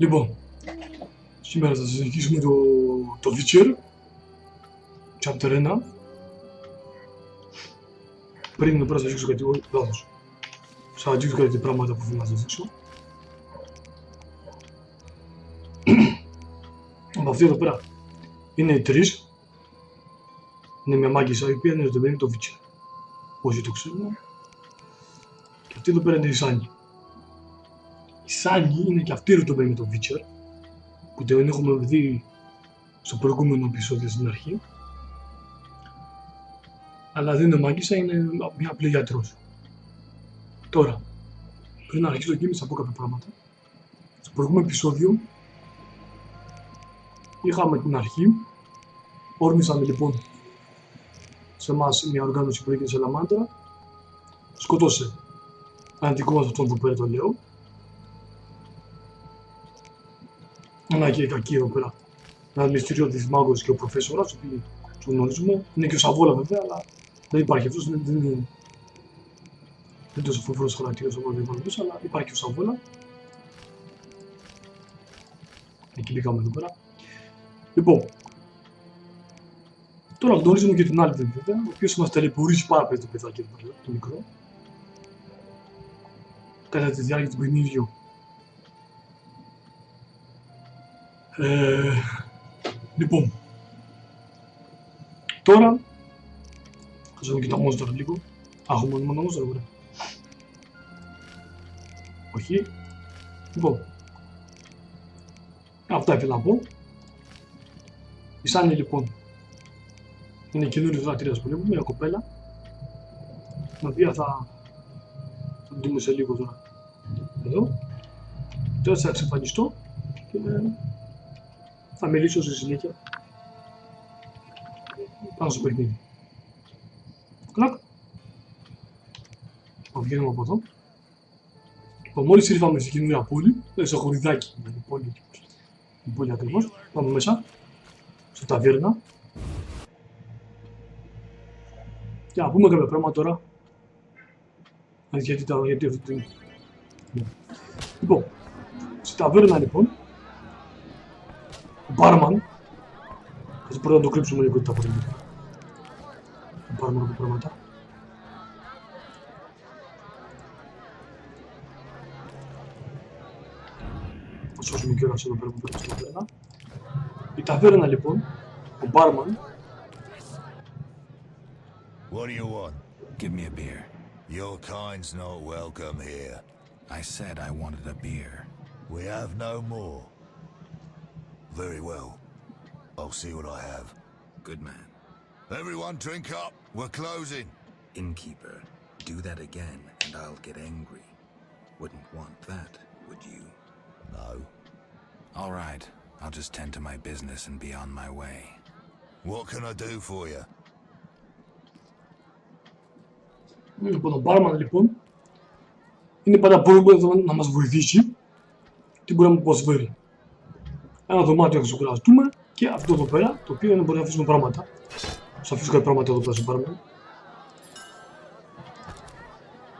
Λοιπόν, σήμερα θα συνεχίσουμε το δείτε, chapter 1. Πριν να σας δείξω κάτι, λάθος. Θα δείξω κάτι πράγματα που θέλω να σας δείξω. Από αυτή εδώ πέρα είναι οι τρεις. Είναι μια μάγισσα η οποία είναι ερωτευμένη με το δείτε. Όσοι το ξέρουν. Και αυτή εδώ πέρα είναι η Σάνι. Η Σάνι είναι και αυτή ερωτευμένη με το δείτε, που την έχουμε δει στο προηγούμενο επεισόδιο στην αρχή. Αλλά δεν είναι μάγισσα, είναι μια απλή γιατρός. Τώρα, πριν να αρχίσω εκεί, θα πω κάποια πράγματα. Στο προηγούμενο επεισόδιο είχαμε την αρχή. Όρμησαμε λοιπόν σε εμάς μια οργάνωση που έγινε σε Λαμάντρα. Σκότωσε έναν δικό μας αυτόν που πέρα το λέω. Ένα και κακή εδώ πέρα. Ένα μυστηριώδης μάγος και ο προφέσορας, ο οποίος τον γνωρίζουμε. Είναι και ο Σαβόλα βέβαια, αλλά δεν υπάρχει αυτός, δεν είναι τόσο φοβερός χαρακτήρας όπως δεν υπάρχει, αλλά υπάρχει και ο Σαβόλα. Εκεί μπήκαμε εδώ πέρα. Λοιπόν, τώρα γνωρίζουμε και την άλλη βέβαια, ο οποίος μας ταλαιπωρήσει πάρα πολύ το παιδάκι εδώ, το μικρό. Κατά τη διάρκεια του παιχνίδιου. Λοιπόν, τώρα θα δούμε και τα monster λίγο. Έχουμε μόνο monster, ωραία. Όχι. Λοιπόν, αυτά ήθελα να πω. Η Σάνι λοιπόν είναι καινούριο χαρακτήρας που βλέπουμε, μια κοπέλα, την οποία θα την δούμε σε λίγο τώρα. Εδώ. Τώρα θα εξαφανιστώ και θα μιλήσω στη συνέχεια πάνω στο παιχνίδι. Κλακ. Θα βγαίνουμε από εδώ. Μόλις ήρθαμε στην καινούργια πόλη, σε χωριδάκι, την πόλη ακριβώς, πάμε μέσα, στο ταβέρνα. Και να πούμε κάποια πράγματα τώρα. Γιατί αυτή την... Λοιπόν, στη ταβέρνα λοιπόν, ο μπάρμαν, θα πρώτα να το κρύψουμε λίγο τα πράγματα. Ο μπάρμαν από πράγματα. Θα σώσουμε κιόλας εδώ πέρα που πρέπει στην ταβέρνα. Η ταβέρνα λοιπόν, ο μπάρμαν. What do you want? Give me a beer. Your kind's not welcome here. I said I wanted a beer. We have no more. Very well. I'll see what I have. Good man. Everyone drink up. We're closing. Innkeeper, do that again and I'll get angry. Wouldn't want that, would you? No. All right. I'll just tend to my business and be on my way. What can I do for you? Λοιπόν, ο μπάρμαν λοιπόν είναι πάντα μπορεί να μας βοηθήσει. Τι μπορεί να μου προσφέρει. Ένα δωμάτιο να ξεκουραστούμε και αυτό εδώ πέρα, το οποίο δεν μπορεί να αφήσουμε πράγματα. Θα αφήσω κάποια πράγματα εδώ πέρα στο μπάρμαν.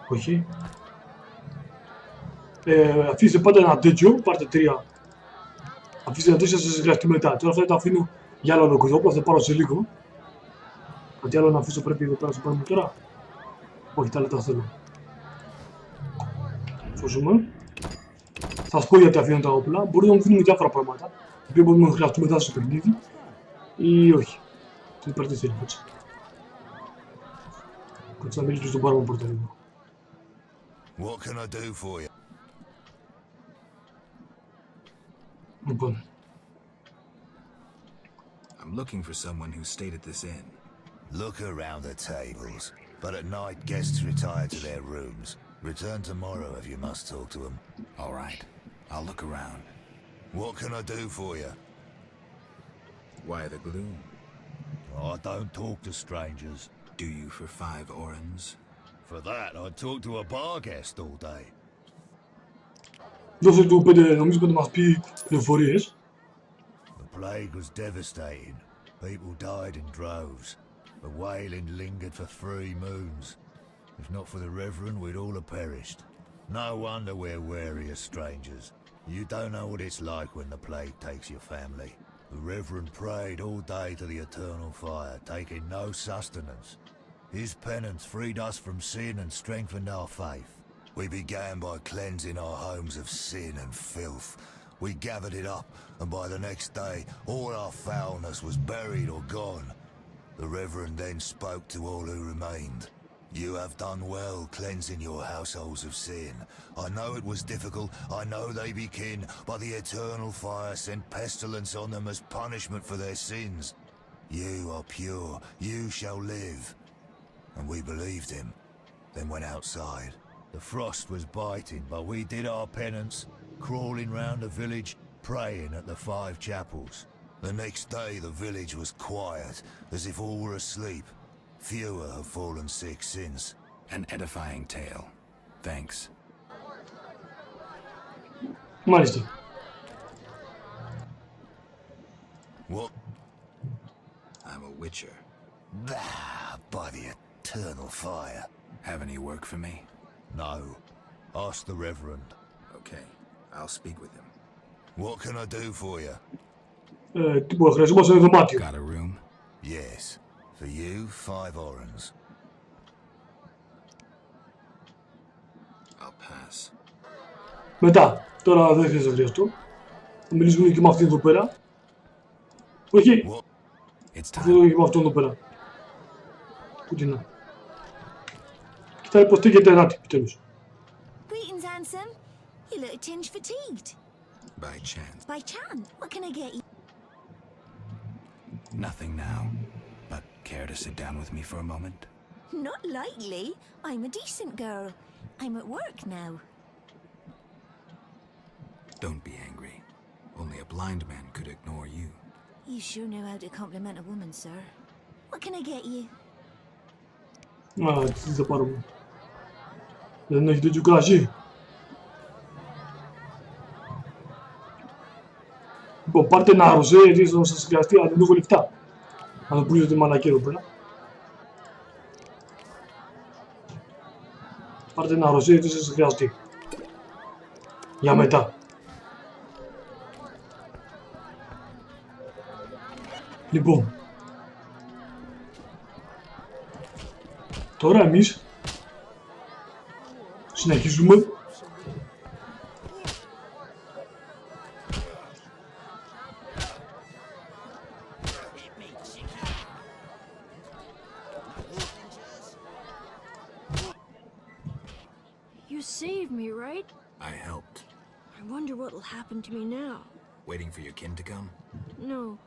Όχι. Αφήστε πάντα ένα τέτοιο, πάρτε 3. Αφήστε ένα τέτοιο, θα σας χρειαστεί μετά. Τώρα αυτά τα αφήνω για άλλο ολοκοδόπο, θα τα πάρω σε λίγο. Κάτι άλλο να αφήσω πρέπει εδώ πέρα στο μπάρμαν τώρα. Όχι, τα άλλα τα θέλω. Σώσουμε. Θα σας πω γιατί αφήνω τα όπλα. Μπορεί να μου δίνουν διάφορα πράγματα, τα οποία μπορούμε να χρειαστούμε μετά στο παιχνίδι ή όχι. Τι υπάρχει θέλει, κάτσε. Κάτσε να μιλήσω στον μπάρμαν πρώτα λίγο. What can I do for you? Λοιπόν. I'm looking for someone who stayed at this inn. Look around the tables, but at night guests retire to their rooms. Return tomorrow if you must talk to them. All right. I'll look around. What can I do for you? Why the gloom? I don't talk to strangers. Do you for 5 orens? For that, I'd talk to a bar guest all day. Δώσε του 5, νομίζω να μας πει πληροφορίες. The plague was devastating. People died in droves. The wailing lingered for 3 moons. If not for the Reverend, we'd all have perished. No wonder we're wary of strangers. You don't know what it's like when the plague takes your family. The Reverend prayed all day to the eternal fire, taking no sustenance. His penance freed us from sin and strengthened our faith. We began by cleansing our homes of sin and filth. We gathered it up, and by the next day, all our foulness was buried or gone. The Reverend then spoke to all who remained. You have done well cleansing your households of sin. I know it was difficult, I know they be kin, but the eternal fire sent pestilence on them as punishment for their sins. You are pure, you shall live. And we believed him, then went outside. The frost was biting, but we did our penance, crawling round the village, praying at the 5 chapels. The next day the village was quiet, as if all were asleep. Fewer have fallen sick since. An edifying tale. Thanks. Μάλιστα. What? I'm a witcher. Ah, by the eternal fire. Have any work for me? No. Ask the Reverend. Okay. I'll speak with him. What can I do for you? Τίποτα, χρειαζόμαστε ένα δωμάτιο. Got a room? Yes. For you, 5 orens. I'll pass. Μετά, τώρα δεν χρειάζεται να χρειαστώ. Θα μιλήσουμε και με αυτήν εδώ πέρα. Όχι, What? It's αυτό time. και με αυτόν εδώ πέρα. Πού την να. Κοιτάει πως στέκεται ενάτη, επιτέλους. Greetings, handsome. You look a tinge fatigued. By chance. By chance, what can I get you? Nothing now. But care to sit down with me for a moment? Not likely. I'm a decent girl. I'm at work now. Don't be angry. Only a blind man could ignore you. You sure know how to compliment a woman, sir. What can I get you? Α, τι θα πάρουμε. Δεν έχει τέτοιο κρασί. Λοιπόν, πάρτε ένα ροζέ, γιατί θα σας χρειαστεί, αλλά δεν έχω λεφτά. Να το πουλήσω τη μαλακή εδώ πέρα. Πάρτε ένα ροζέ, γιατί θα σας χρειαστεί. Για μετά. Λοιπόν. Τώρα εμείς συνεχίζουμε You saved me, right? I helped. I wonder what'll happen to me now. Waiting for your kin to come? No.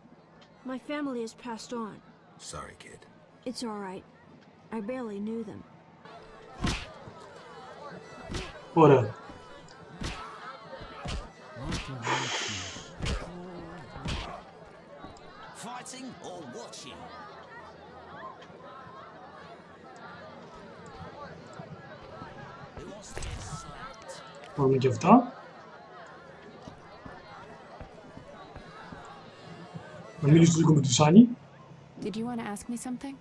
My family has passed on. Sorry, kid. It's all right. I barely knew them. Ωραία. Fighting or watching? Who wants to get slapped? Μπορούμε και αυτά. Να μιλήσω λίγο με τον Σάνι. Did you want to ask me something?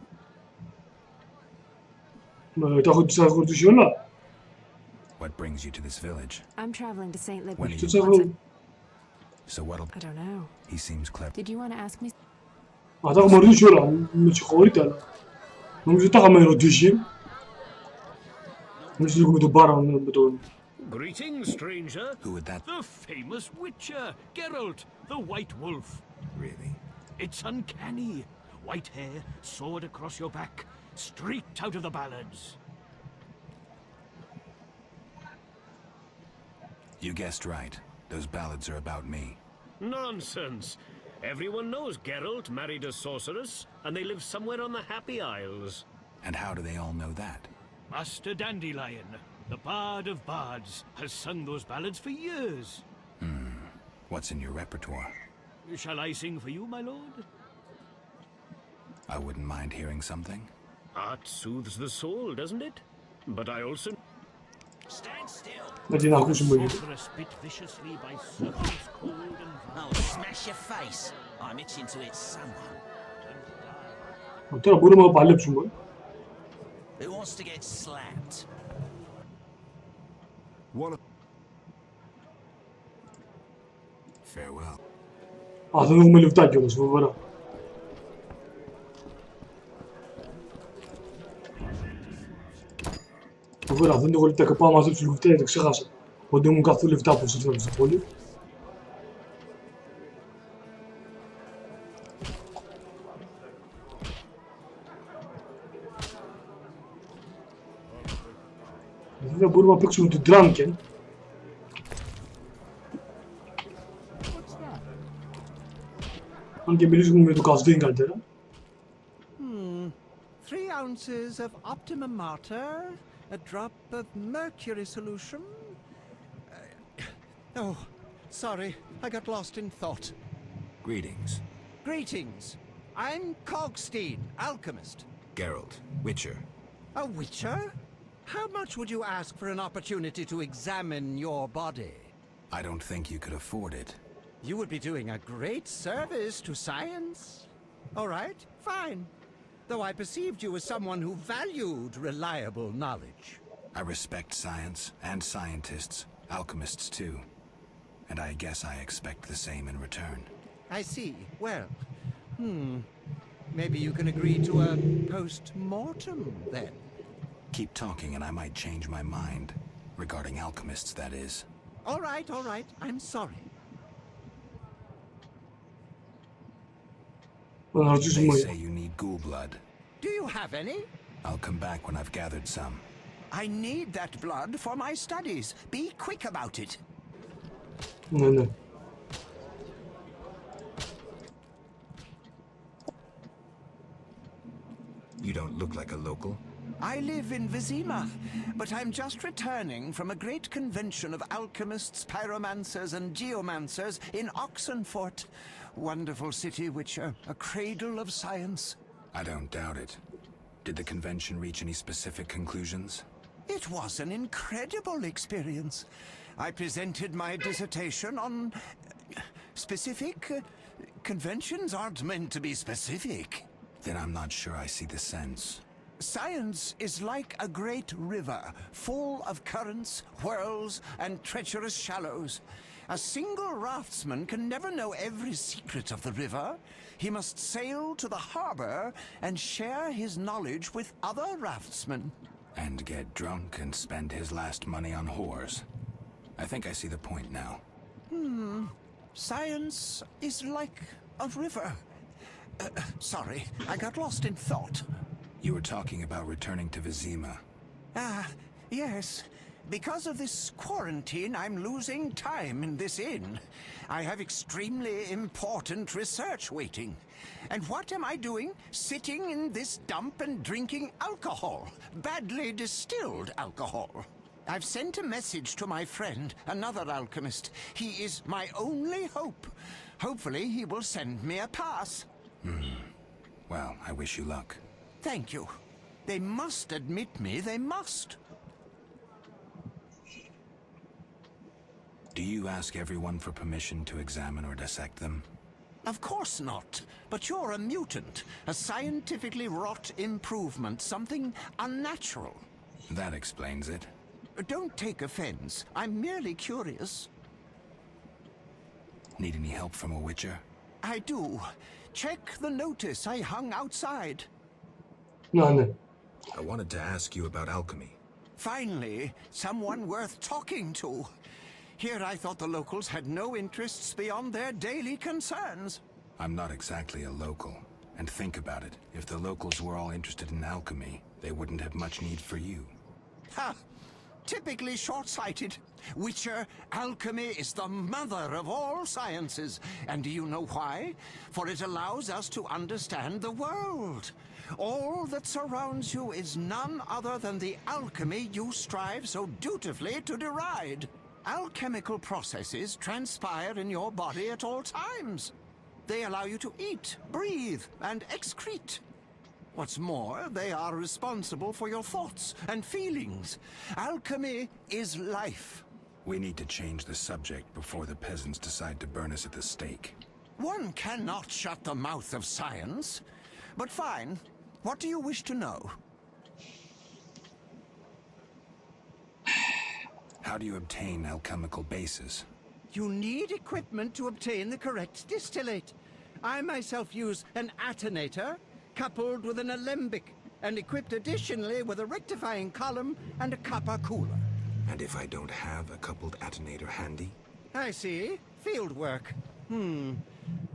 Τα έχω ρωτήσει όλα. What brings you to this village? I'm traveling to St. When are Libby. you- Τους έχω... So what'll... I don't know. He seems clever. Did you want to ask me? Α, τα έχουμε ρωτήσει όλα. Με συγχωρείτε, αλλά... Νομίζω τα είχαμε ρωτήσει. Νομίζω λίγο με τον Μπάρον, με τον... Greetings, stranger. Who would that... The famous Witcher, Geralt, the White Wolf. Really? It's uncanny. White hair, sword across your back, streaked out of the ballads. You guessed right. Those ballads are about me. Nonsense. Everyone knows Geralt married a sorceress, and they live somewhere on the Happy Isles. And how do they all know that? Master Dandelion, the bard of bards, has sung those ballads for years. What's in your repertoire? Shall I sing for you, my lord? I wouldn't mind hearing something. Art soothes the soul, doesn't it? But I also... Stand still. Με την ακούσουμε λίγο. Sorceress bit viciously by serpents cold and I'll smash your face. I'm itching to hit someone. Τώρα μπορούμε να παλέψουμε. Who wants to get slapped? What? Farewell. Α, δεν έχουμε λεφτάκι όμως, φοβερά. Φοβερά, δεν έχω λεφτά και πάω να μαζέψω λεφτά γιατί ξέχασα. Ότι δεν μου καθόλου λεφτά που ήρθα στην πόλη. Βέβαια μπορούμε να παίξουμε την Drunken. Αν και μιλήσουμε με το Κασδίν καλύτερα. 3 ounces of optimum mater, a drop of mercury solution. Oh, sorry, I got lost in thought. Greetings. Greetings. I'm Cogstein, alchemist. Geralt, Witcher. A witcher? How much would you ask for an opportunity to examine your body? I don't think you could afford it. You would be doing a great service to science. All right, fine. Though I perceived you as someone who valued reliable knowledge. I respect science and scientists, alchemists too. And I guess I expect the same in return. I see. Well, maybe you can agree to a post-mortem then. Keep talking and I might change my mind. Regarding alchemists, that is. All right, I'm sorry. Να They ρωτήσουμε. say you need ghoul blood. Do you have any? I'll come back when I've gathered some. I need that blood for my studies. Be quick about it. Ναι, ναι. You don't look like a local. I live in Vizima, but I'm just returning from a great convention of alchemists, pyromancers, and geomancers in Oxenfurt. Wonderful city, Witcher, a cradle of science. I don't doubt it. Did the convention reach any specific conclusions? It was an incredible experience. I presented my dissertation on specific. Conventions aren't meant to be specific. Then I'm not sure I see the sense. Science is like a great river, full of currents, whirls, and treacherous shallows. A single raftsman can never know every secret of the river. He must sail to the harbor and share his knowledge with other raftsmen. And get drunk and spend his last money on whores. I think I see the point now. Science is like a river. Sorry, I got lost in thought. You were talking about returning to Vizima. Yes. Because of this quarantine, I'm losing time in this inn. I have extremely important research waiting. And what am I doing? Sitting in this dump and drinking alcohol. Badly distilled alcohol. I've sent a message to my friend, another alchemist. He is my only hope. Hopefully he will send me a pass. Well, I wish you luck. Thank you. They must admit me, they must. Do you ask everyone for permission to examine or dissect them? Of course not. But you're a mutant, a scientifically wrought improvement, something unnatural. That explains it. Don't take offense. I'm merely curious. Need any help from a witcher? I do. Check the notice I hung outside. Ναι. I wanted to ask you about alchemy. Finally, someone worth talking to. Here I thought the locals had no interests beyond their daily concerns. I'm not exactly a local. And think about it. If the locals were all interested in alchemy, they wouldn't have much need for you. Ha! Typically short-sighted. Witcher, alchemy is the mother of all sciences. And do you know why? For it allows us to understand the world. All that surrounds you is none other than the alchemy you strive so dutifully to deride. Alchemical processes transpire in your body at all times. They allow you to eat, breathe, and excrete. What's more, they are responsible for your thoughts and feelings. Alchemy is life. We need to change the subject before the peasants decide to burn us at the stake. One cannot shut the mouth of science. But fine. What do you wish to know? How do you obtain alchemical bases? You need equipment to obtain the correct distillate. I myself use an attenator, coupled with an alembic, and equipped additionally with a rectifying column and a copper cooler. And if I don't have a coupled attenator handy? I see. Field work.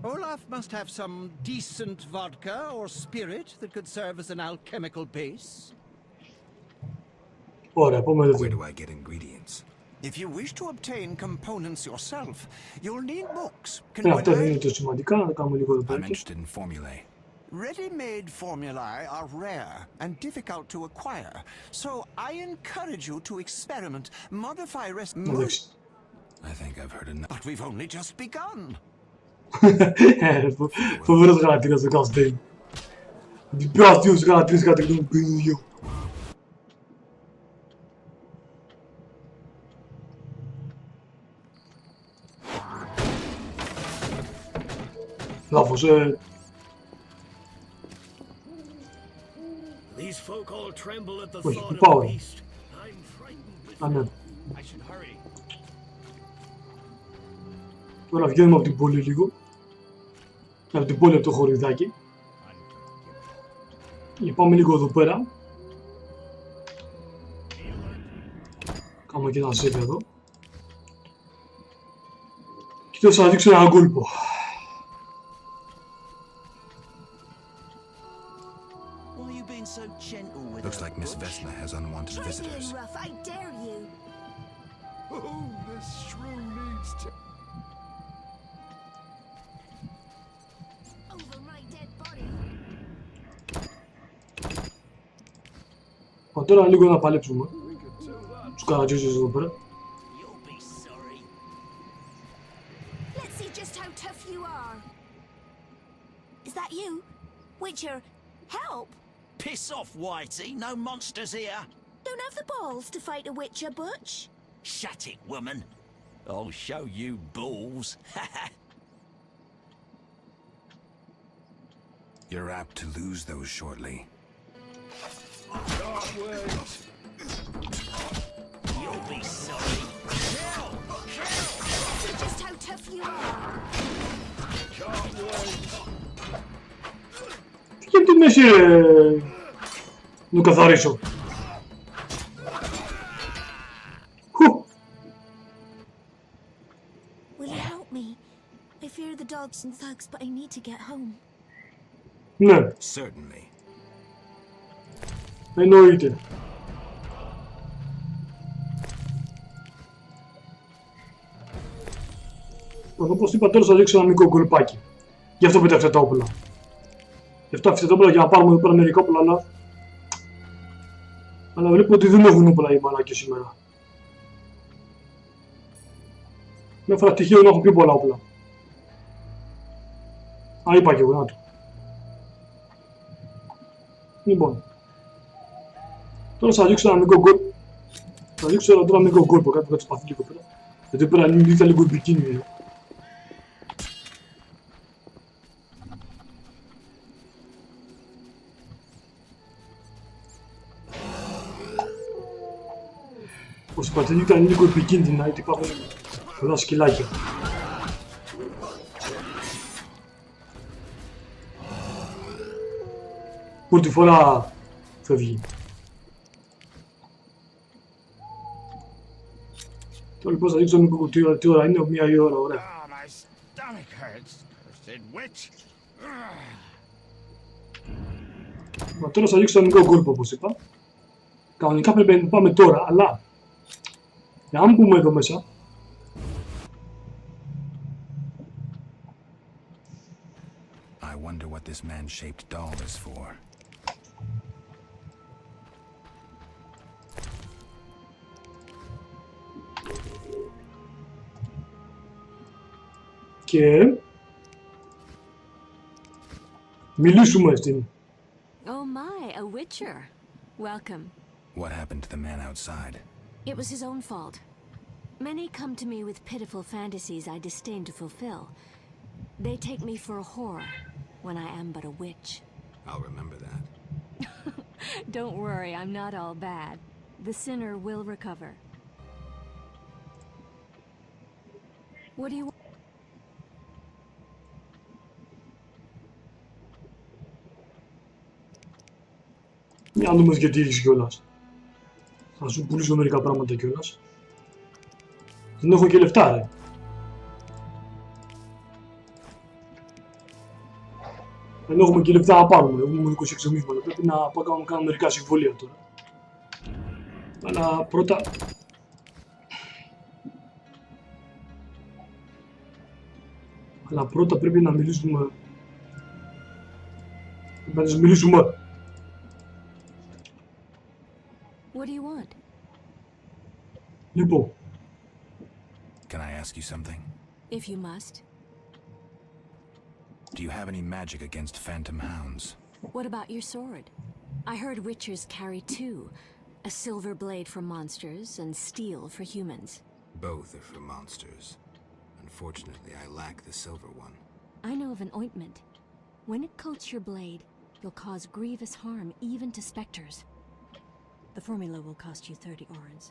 Olaf must have some decent vodka or spirit that could serve as an alchemical base. Ωραία, πάμε Where εδώ. do I get ingredients? If you wish to obtain components yourself, you'll need books. Ναι, αυτά δεν είναι τόσο σημαντικά, να τα κάνουμε λίγο εδώ I'm πέρα. interested in formulae. Ready-made formulae are rare and difficult to acquire, so I encourage you to experiment, modify Εντάξει. I think I've heard enough. But we've only just begun. Φοβερός χαρακτήρας ο Καστέιν. Πιο αστείος χαρακτήρας κατά τη γνώμη μου, παιδί. Λάθος, These folk all tremble at the Wait, thought of power. the beast. I'm frightened with Α, ναι. I should hurry. Τώρα βγαίνουμε από την πόλη λίγο. Από την πόλη, από το χωριδάκι. Και πάμε λίγο εδώ πέρα. Κάνουμε και ένα save εδώ. Και τώρα θα δείξω έναν κόλπο. Looks like Miss Vesna has unwanted Try being visitors. rough, I dare you. Oh, this shrew needs to... Over my dead body. Τώρα λίγο να παλέψουμε. Τους καρατζίζους εδώ πέρα. You'll be sorry. Let's see just how tough you are. Is that you? Witcher, help! Piss off, Whitey. No monsters here. Don't have the balls to fight a Witcher, Butch. Shut it, woman. I'll show you balls. You're apt to lose those shortly. You'll be sorry. See just how tough you are. Και από τη μέση να καθαρίσω. Will you help me? I fear the dogs and thugs, but I need to get home. Ναι, Certainly. εννοείται. Όπως είπα, τώρα θα δείξω ένα μικρό κολπάκι. Γι' αυτό πέταξα τα όπλα. Γι' αυτό αφήστε τα όπλα για να πάρουμε εδώ πέρα μερικά όπλα, αλλά βλέπω ότι δεν έχουν όπλα οι μαλάκες σήμερα. Με έφερα τυχαίο να έχω πιο πολλά όπλα. Α, είπα και εγώ, να το. Λοιπόν. Τώρα θα δείξω ένα μικρό κόλπο. Θα δείξω τώρα ένα μικρό κόλπο, κάτι που θα σπαθεί λίγο πέρα. Γιατί πέρα ήρθα λίγο επικίνδυνο. Όπως είπατε, ήταν λίγο επικίνδυνα, γιατί υπάρχουν πολλά σκυλάκια. Πρώτη φορά φεύγει. Τώρα λοιπόν θα δείξω λίγο τι ώρα είναι, 1 η ώρα, ωραία. Μα τώρα θα δείξω ένα μικρό κόλπο, όπως είπα. Κανονικά πρέπει να πάμε τώρα, αλλά για να μπούμε εδώ μέσα, I wonder what this man-shaped doll is for. και μιλήσουμε στην. Oh my, a witcher. Welcome. What happened to the man outside? It was his own fault. Many come to me with pitiful fantasies I disdain to fulfill. They take me for a whore when I am but a witch. I'll remember that. Don't worry, I'm not all bad. The sinner will recover. What do you want? Για να δούμε γιατί έχεις κιόλας. Θα σου πουλήσω μερικά πράγματα κιόλας. Δεν έχω και λεφτά, ρε. Δεν έχουμε και λεφτά να πάρουμε. Έχουμε 26 εξομίσματα. Πρέπει να πάω να κάνω μερικά συμβόλαια τώρα. Αλλά πρώτα... πρέπει να μιλήσουμε... Πρέπει να τις μιλήσουμε. What do you want? Λοιπόν. Can I ask you something? If you must. Do you have any magic against phantom hounds? What about your sword? I heard witchers carry two. A silver blade for monsters and steel for humans. Both are for monsters. Unfortunately, I lack the silver one. I know of an ointment. When it coats your blade, you'll cause grievous harm even to specters. The formula will cost you 30 orens.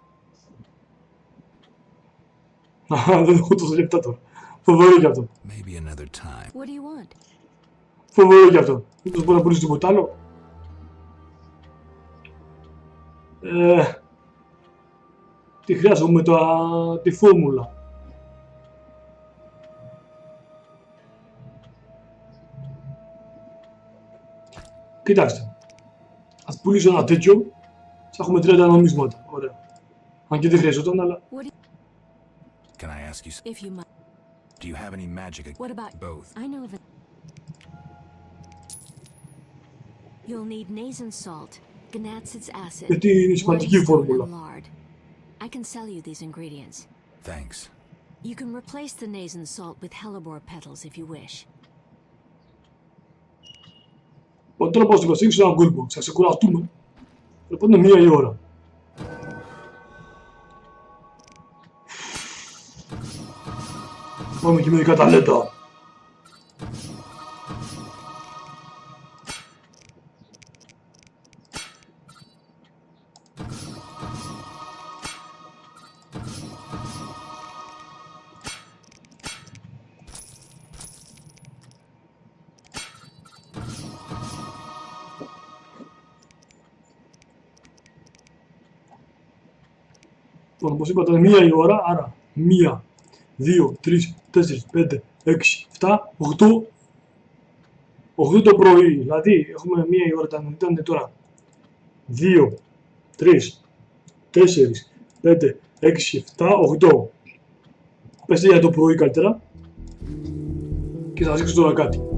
Δεν έχω τόσο λεπτά τώρα. Φοβερό κι αυτό. Maybe another time. What do you want? Φοβερό κι αυτό. Μήπως μπορώ να πουλήσω τίποτα άλλο. Τι χρειάζομαι τη φόρμουλα. Κοιτάξτε. Ας πουλήσω ένα τέτοιο. Θα έχουμε 30 νομίσματα. Ωραία. Αν και δεν χρειαζόταν, αλλά... Can I ask you something? If you must. Do you have any magic against What about both? I know of it. You'll need Nazen salt, Gnatsid's acid, Γιατί είναι σημαντική η white stone φόρμουλα. and lard. I can sell you these ingredients. Thanks. You can replace the Nazen salt with hellebore petals if you wish. Τώρα πάω στην Πασίγνωστου έναν κόλπο. Θα ξεκουραστούμε. Λοιπόν, είναι 1 η ώρα. Πάμε και μερικά ταλέντα. Λοιπόν, όπως είπα, ήταν 1 η ώρα, άρα 1, 2, 3, 4, 5, 6, 7, 8. 8 το πρωί, δηλαδή έχουμε 1 η ώρα, ήταν τώρα 2, 3, 4, 5, 6, 7, 8. Πέστε για το πρωί καλύτερα. Και θα σας δείξω τώρα κάτι.